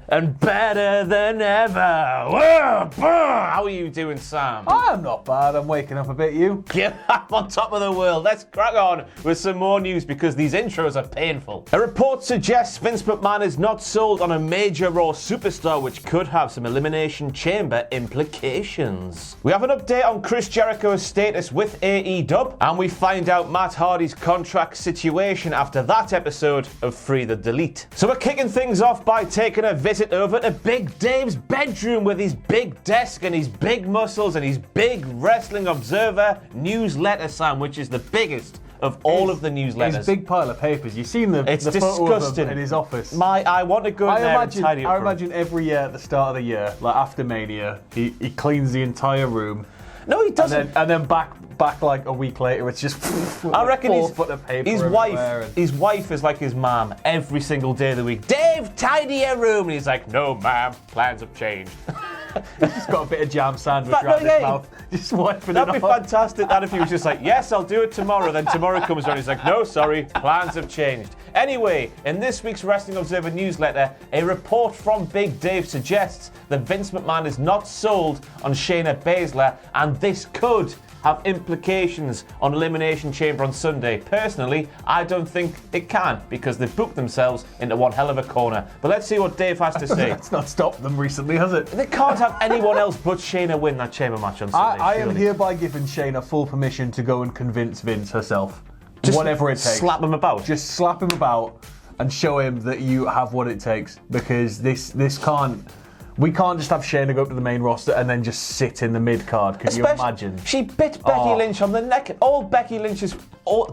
and better than ever. Whoa, how are you doing, Sam? I'm not bad. I'm waking up a bit, you? Yeah, I'm on top of the world. Let's crack on with some more news because these intros are painful. A report suggests Vince McMahon is not sold on a major Raw Superstar, which could have some Elimination Chamber implications. We have an update on Chris Jericho's status with AEW, and we find out Matt Hardy's contract situation after that episode of Free the Delete. So we're kicking things off by taking a visit over to Big Dave's bedroom with his big desk and his big muscles and his big Wrestling Observer newsletter, Sam, which is the biggest of all of the newsletters. His big pile of papers. You've seen the disgusting. photo of him in his office. I want to go in there and tidy up. I imagine every year at the start of the year, like after Mania, he cleans the entire room. No, he doesn't. And then back like a week later, it's just I reckon 4 foot of paper his wife is like his mom every single day of the week. Dave, tidy your room. And he's like, no, ma'am, plans have changed. He's just got a bit of jam sandwich around his mouth. Just wiping it off. That'd be fantastic. That if he was just like, yes, I'll do it tomorrow. Then tomorrow comes around, he's like, no, sorry, plans have changed. Anyway, in this week's Wrestling Observer newsletter, a report from Big Dave suggests that Vince McMahon is not sold on Shayna Baszler, and this could have implications on Elimination Chamber on Sunday. Personally, I don't think it can, because they've booked themselves into one hell of a corner. But let's see what Dave has to say. That's not stopped them recently, has it? They can't have anyone else but Shayna win that chamber match on Sunday. I am hereby giving Shayna full permission to go and convince Vince herself. Just whatever it takes. Slap him about. Just slap him about and show him that you have what it takes, because this can't. We can't just have Shayna go up to the main roster and then just sit in the mid card. Can you imagine? She bit Becky Lynch on the neck. All Becky Lynch is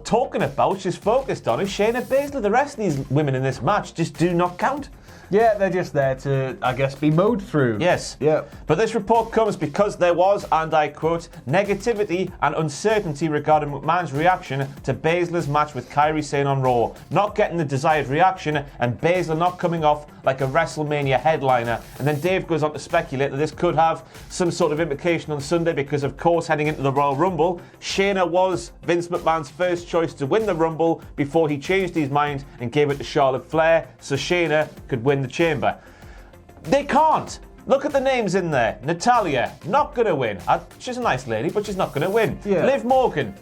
talking about, she's focused on, is Shayna Baszler. The rest of these women in this match just do not count. Yeah, they're just there to, I guess, be mowed through. Yes. Yeah. But this report comes because there was, and I quote, negativity and uncertainty regarding McMahon's reaction to Baszler's match with Kairi Sane on Raw. Not getting the desired reaction, and Baszler not coming off like a WrestleMania headliner. And then Dave goes on to speculate that this could have some sort of implication on Sunday because, of course, heading into the Royal Rumble, Shayna was Vince McMahon's first choice to win the Rumble before he changed his mind and gave it to Charlotte Flair, so Shayna could win the chamber. They can't. Look at the names in there. Natalya, not going to win. She's a nice lady, but she's not going to win. Yeah. Liv Morgan,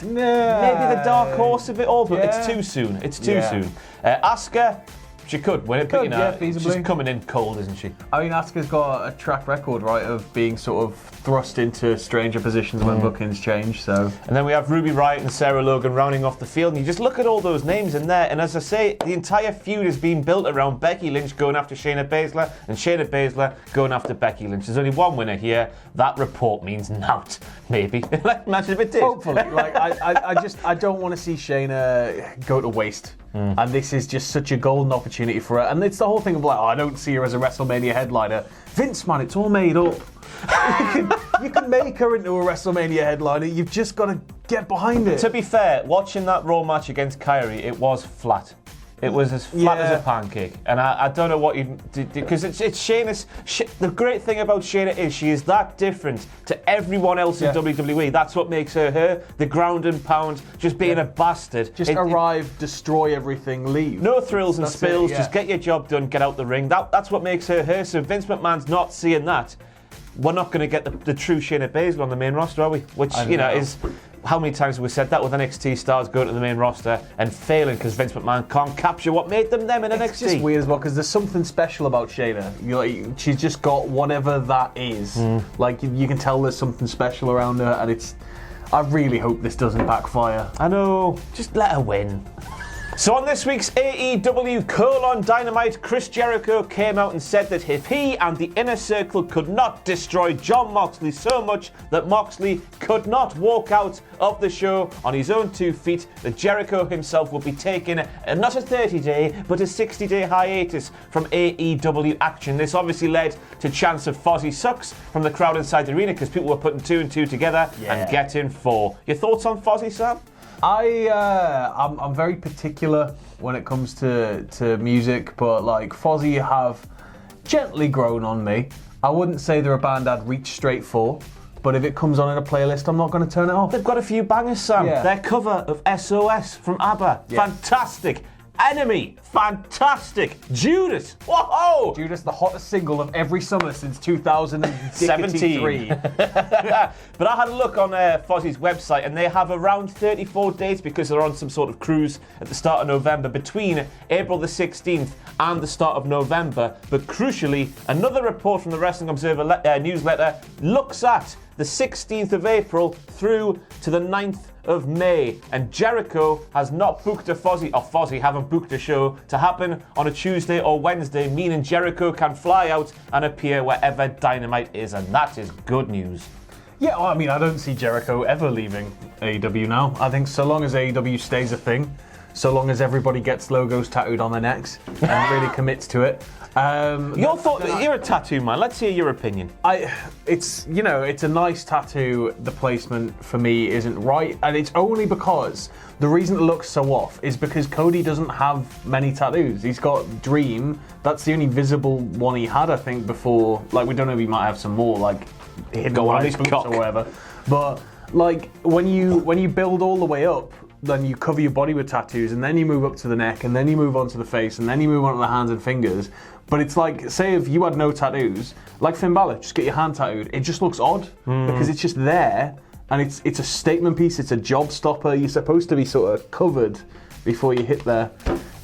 maybe the dark horse of it all, but it's too soon. It's too soon. Asuka, she could win it, but feasibly. She's coming in cold, isn't she? I mean, Asuka's got a track record, right, of being sort of thrust into stranger positions when bookings change, so... And then we have Ruby Riott and Sarah Logan rounding off the field, and you just look at all those names in there, and as I say, the entire feud is being built around Becky Lynch going after Shayna Baszler, and Shayna Baszler going after Becky Lynch. There's only one winner here. That report means naught, maybe. Imagine if it did. Hopefully. I don't want to see Shayna go to waste. And this is just such a golden opportunity for her. And it's the whole thing of like, I don't see her as a WrestleMania headliner. Vince, man, it's all made up. you can make her into a WrestleMania headliner. You've just got to get behind it. To be fair, watching that Raw match against Kairi, it was flat. It was as flat as a pancake. And I don't know what you did, because it's Shayna's... the great thing about Shayna is she is that different to everyone else in WWE. That's what makes her her. The ground and pound, just being a bastard. Just arrive, destroy everything, leave. No thrills and spills, just get your job done, get out the ring. That's what makes her her. So Vince McMahon's not seeing that. We're not going to get the true Shayna Baszler on the main roster, are we? Which, is... How many times have we said that with NXT stars going to the main roster and failing because Vince McMahon can't capture what made them in NXT? It's just weird as well, because there's something special about Shayna. She's just got whatever that is. Like, you can tell there's something special around her, and I really hope this doesn't backfire. I know. Just let her win. So on this week's AEW Dynamite, Chris Jericho came out and said that if he and the Inner Circle could not destroy Jon Moxley so much that Moxley could not walk out of the show on his own 2 feet, that Jericho himself would be taking not a 30-day, but a 60-day hiatus from AEW action. This obviously led to chants of Fozzy sucks from the crowd inside the arena because people were putting 2 and 2 together and getting 4. Your thoughts on Fozzy, Sam? I'm very particular when it comes to music, but like Fozzy have gently grown on me. I wouldn't say they're a band I'd reach straight for, but if it comes on in a playlist, I'm not going to turn it off. They've got a few bangers, Sam. Their cover of SOS from ABBA, fantastic. Enemy, fantastic. Judas, whoa! Judas, the hottest single of every summer since 2017. But I had a look on Fozzie's website, and they have around 34 dates because they're on some sort of cruise at the start of November between April the 16th and the start of November. But crucially, another report from the Wrestling Observer newsletter looks at the 16th of April through to the 9th of May, and Jericho has not booked a Fozzy, or Fozzy haven't booked a show to happen on a Tuesday or Wednesday, meaning Jericho can fly out and appear wherever Dynamite is, and that is good news. Yeah, well, I mean, I don't see Jericho ever leaving AEW now. I think so long as AEW stays a thing, so long as everybody gets logos tattooed on their necks and really commits to it. Your thought? You're a tattoo man. Let's hear your opinion. It's a nice tattoo. The placement for me isn't right, and it's only because the reason it looks so off is because Cody doesn't have many tattoos. He's got Dream. That's the only visible one he had, I think, before. Like, we don't know if he might have some more, like hidden on his boots or whatever. But like when you build all the way up, then you cover your body with tattoos, and then you move up to the neck, and then you move on to the face, and then you move on to the hands and fingers. But it's like, say if you had no tattoos, like Finn Balor, just get your hand tattooed. It just looks odd because it's just there, and it's a statement piece. It's a job stopper. You're supposed to be sort of covered before you hit there.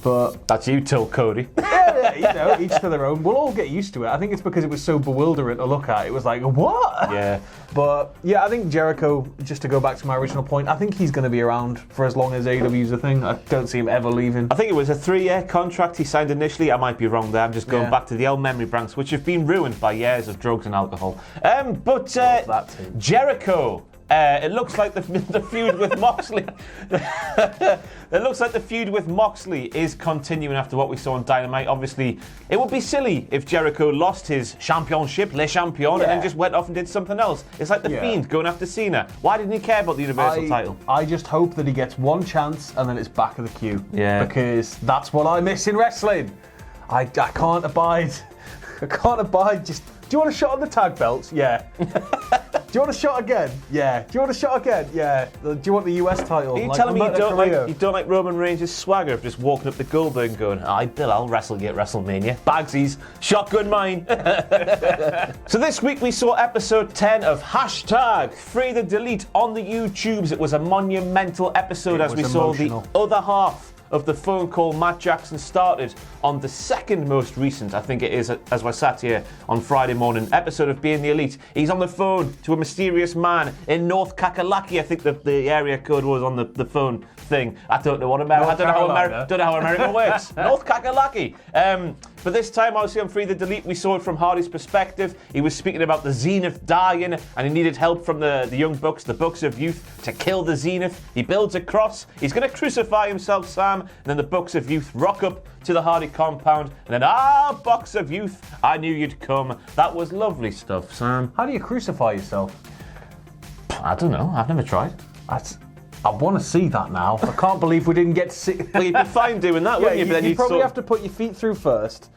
But that's you till Cody. Yeah, each to their own. We'll all get used to it. I think it's because it was so bewildering to look at. It was like, what? Yeah. But yeah, I think Jericho, just to go back to my original point, I think he's going to be around for as long as AEW's a thing. I don't see him ever leaving. I think it was a 3-year contract he signed initially. I might be wrong there. I'm just going back to the old memory banks, which have been ruined by years of drugs and alcohol. But that too. Jericho. It looks like the feud with Moxley. It looks like the feud with Moxley is continuing after what we saw on Dynamite. Obviously, it would be silly if Jericho lost his championship, Le Champion, and then just went off and did something else. It's like the Fiend going after Cena. Why didn't he care about the Universal title? I just hope that he gets one chance and then it's back of the queue. Yeah. Because that's what I miss in wrestling. I can't abide. I can't abide just... Do you want a shot on the tag belts? Yeah. Do you want a shot again? Yeah. Do you want a shot again? Yeah. Do you want the US title? Are you telling me you don't like Roman Reigns' swagger of just walking up to Goldberg and going, "Aye, Bill, I'll wrestle you at WrestleMania. Bagsies, shotgun mine." So this week we saw episode 10 of #Free the Delete on the YouTubes. It was a monumental episode as we saw the other half of the phone call Matt Jackson started on the second most recent, I think it is, as I sat here on Friday morning, episode of Being the Elite. He's on the phone to a mysterious man in North Kakalaki, I think the area code was on the phone thing. I don't know what America. Don't know how America works. North Kakalaki. But this time, obviously, on Free the Delete, we saw it from Hardy's perspective. He was speaking about the Zenith dying, and he needed help from the young bucks, the Bucks of Youth, to kill the Zenith. He builds a cross. He's going to crucify himself, Sam. And then the Bucks of Youth rock up to the Hardy compound, and then, Bucks of Youth, I knew you'd come. That was lovely stuff, Sam. How do you crucify yourself? I don't know. I've never tried. I want to see that now. I can't believe we didn't get to see. Well, you'd be fine doing that, wouldn't you? But then you'd probably have to put your feet through first,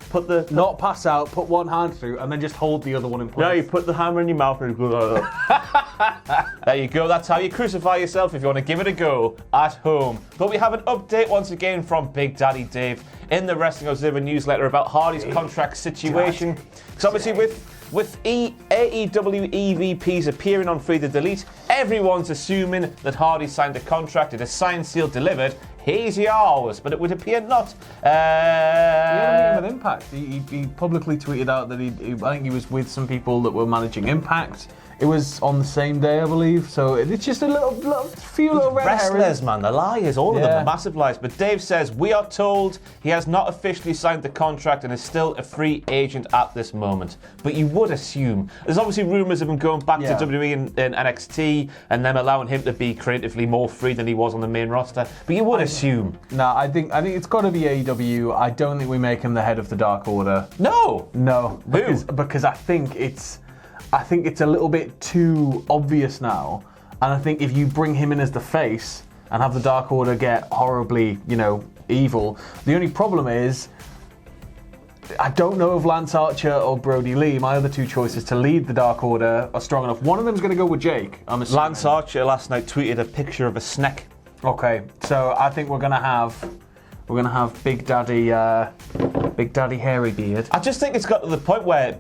not pass out, put one hand through, and then just hold the other one in place. No, you put the hammer in your mouth and you go like that. There you go. That's how you crucify yourself if you want to give it a go at home. But we have an update once again from Big Daddy Dave in the Wrestling Observer newsletter about Hardy's contract situation. Because obviously with AEW EVPs appearing on Free the Delete, everyone's assuming that Hardy signed a contract. It is signed, sealed, delivered. Here's yours, but it would appear not. He had a meeting with Impact. He publicly tweeted out that I think he was with some people that were managing Impact. It was on the same day, I believe. So it's just a few little red herrings. Wrestlers, man, the liars, all of them, the massive lies. But Dave says, we are told he has not officially signed the contract and is still a free agent at this moment. But you would assume. There's obviously rumours of him going back to WWE and NXT and them allowing him to be creatively more free than he was on the main roster. But you would assume. No, I think it's got to be AEW. I don't think we make him the head of the Dark Order. No. Because I think it's a little bit too obvious now. And I think if you bring him in as the face and have the Dark Order get horribly, evil, the only problem is I don't know if Lance Archer or Brody Lee, my other two choices to lead the Dark Order, are strong enough. One of them's going to go with Jake, I'm assuming. Lance Archer last night tweeted a picture of a snake. Okay, so I think we're going to have We're going to have Big Daddy Hairy Beard. I just think it's got to the point where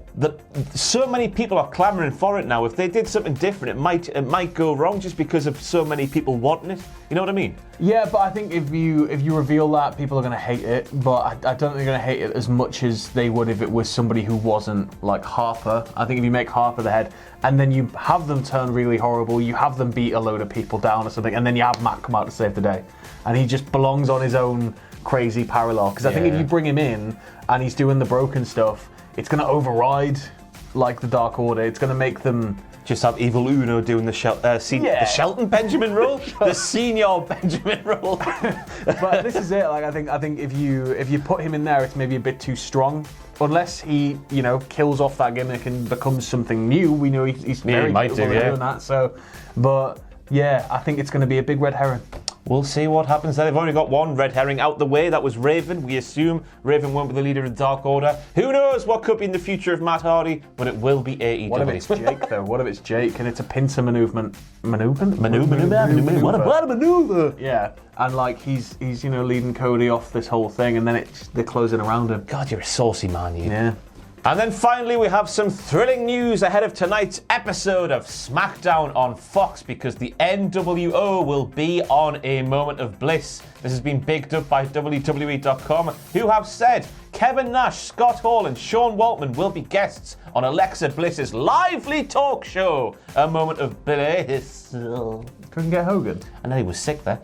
so many people are clamouring for it now. If they did something different, it might go wrong just because of so many people wanting it. You know what I mean? Yeah, but I think if you reveal that, people are going to hate it. But I don't think they're going to hate it as much as they would if it was somebody who wasn't like Harper. I think if you make Harper the head, and then you have them turn really horrible, you have them beat a load of people down or something, and then you have Matt come out to save the day, and he just belongs on his own crazy parallel. Because I think if you bring him in and he's doing the broken stuff, it's going to override like the Dark Order. It's going to make them just have Evil Uno doing the Shelton Benjamin role, the senior Benjamin role. But this is it. Like I think if you put him in there, it's maybe a bit too strong. Unless he, kills off that gimmick and becomes something new. We know he's very capable of doing that. So, but yeah, I think it's going to be a big red herring. We'll see what happens there. They've already got one red herring out the way. That was Raven. We assume Raven won't be the leader of the Dark Order. Who knows what could be in the future of Matt Hardy, but it will be AEW. What if it's Jake, though? What if it's Jake and it's a pincer maneuver? Maneuver? What a maneuver! Yeah, and like he's leading Cody off this whole thing, and then they're closing around him. God, you're a saucy man, you. Yeah. And then finally, we have some thrilling news ahead of tonight's episode of SmackDown on Fox, because the NWO will be on A Moment of Bliss. This has been bigged up by WWE.com, who have said Kevin Nash, Scott Hall, and Sean Waltman will be guests on Alexa Bliss's lively talk show, A Moment of Bliss. Couldn't get Hogan. I know he was sick there.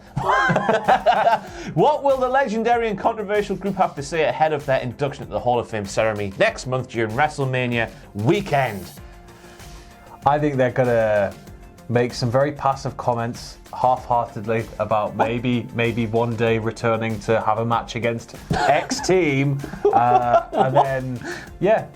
What will the legendary and controversial group have to say ahead of their induction at the Hall of Fame ceremony next month during WrestleMania weekend? I think they're going to make some very passive comments, half-heartedly, about maybe one day returning to have a match against X team, and then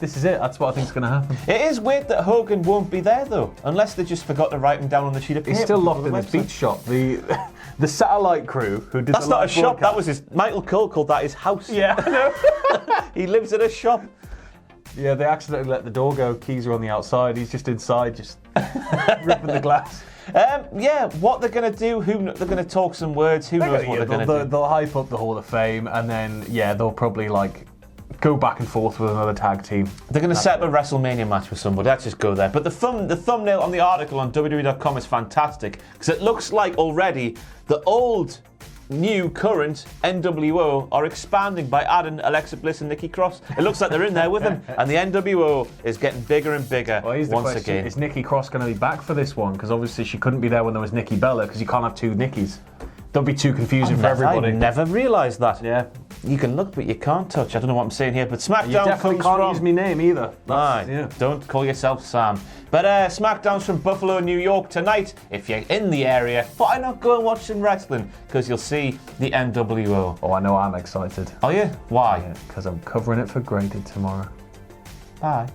this is it. That's what I think is going to happen. It is weird that Hogan won't be there though, unless they just forgot to write him down on the sheet of paper. He's still locked in his beach shop. The satellite crew who did that's not a shop. That was his. Michael Cole called that his house. Yeah, I know. He lives in a shop. Yeah, they accidentally let the door go. Keys are on the outside. He's just inside, just ripping the glass. What they're going to do, they're going to talk some words, who knows what they're going to do. They'll hype up the Hall of Fame, and then, they'll probably, go back and forth with another tag team. They're going to set up a WrestleMania match with somebody. Let's just go there. But the thumbnail on the article on WWE.com is fantastic, because it looks like already the old, new, current NWO are expanding by adding Alexa Bliss and Nikki Cross. It looks like they're in there with them, and the NWO is getting bigger and bigger once again. Is Nikki Cross going to be back for this one? Because obviously she couldn't be there when there was Nikki Bella, because you can't have two Nikkis. That'll be too confusing for everybody. I never realised that. Yeah. You can look, but you can't touch. I don't know what I'm saying here, but SmackDown you definitely can't use my name either. Don't call yourself Sam. But SmackDown's from Buffalo, New York tonight. If you're in the area, why not go and watch some wrestling? Because you'll see the NWO. Oh, I know I'm excited. Are you? Why? Because I'm covering it for Graded tomorrow. Bye.